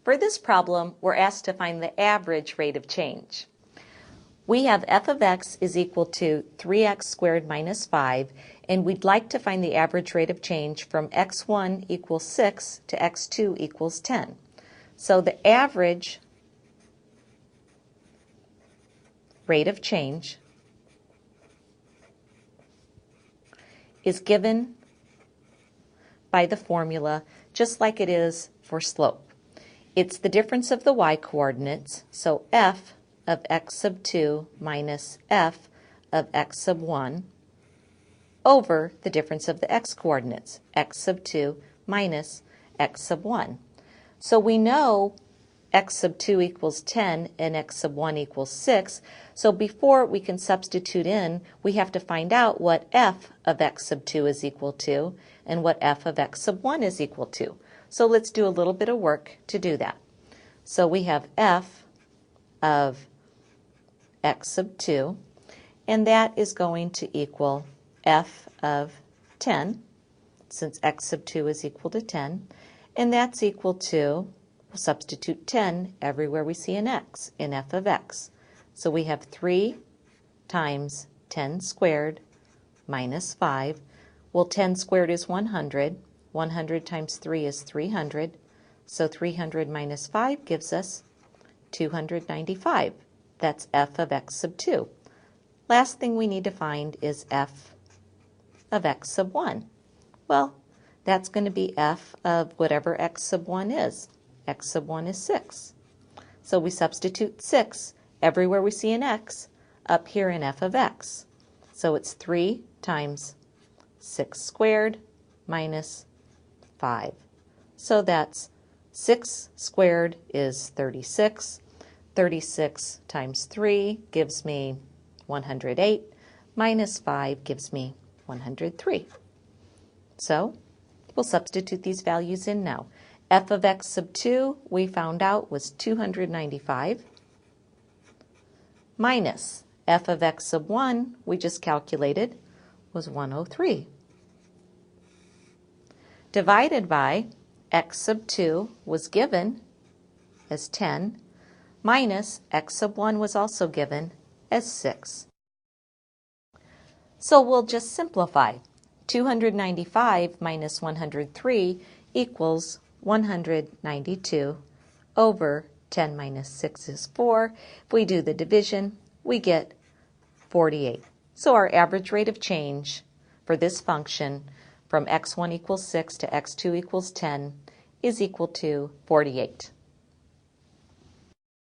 For this problem, we're asked to find the average rate of change. We have f of x is equal to 3x squared minus 5, and we'd like to find the average rate of change from x1 equals 6 to x2 equals 10. So the average rate of change is given by the formula just like it is for slope. It's the difference of the y-coordinates, so f of x sub 2 minus f of x sub 1 over the difference of the x-coordinates, x sub 2 minus x sub 1. So we know x sub 2 equals 10 and x sub 1 equals 6. So before we can substitute in, we have to find out what f of x sub 2 is equal to and what f of x sub 1 is equal to. So let's do a little bit of work to do that. So we have f of x sub 2, and that is going to equal f of 10, since x sub 2 is equal to 10, and that's equal to, we'll substitute 10 everywhere we see an x in f of x. So we have 3 times 10 squared minus 5. Well, 10 squared is 100. 100 times 3 is 300. So 300 minus 5 gives us 295. That's f of x sub 2. Last thing we need to find is f of x sub 1. Well, that's going to be f of whatever x sub 1 is. X sub 1 is 6. So we substitute 6 everywhere we see an x up here in f of x. So it's 3 times 6 squared minus 5. So that's 6 squared is 36. 36 times 3 gives me 108. Minus 5 gives me 103. So we'll substitute these values in now. F of x sub 2 we found out was 295 minus f of x sub 1 we just calculated was 103 divided by x sub 2 was given as 10 minus x sub 1 was also given as 6. So we'll just simplify. 295 minus 103 equals 192 over 10 minus 6 is 4. If we do the division, we get 48. So our average rate of change for this function from x1 equals 6 to x2 equals 10 is equal to 48.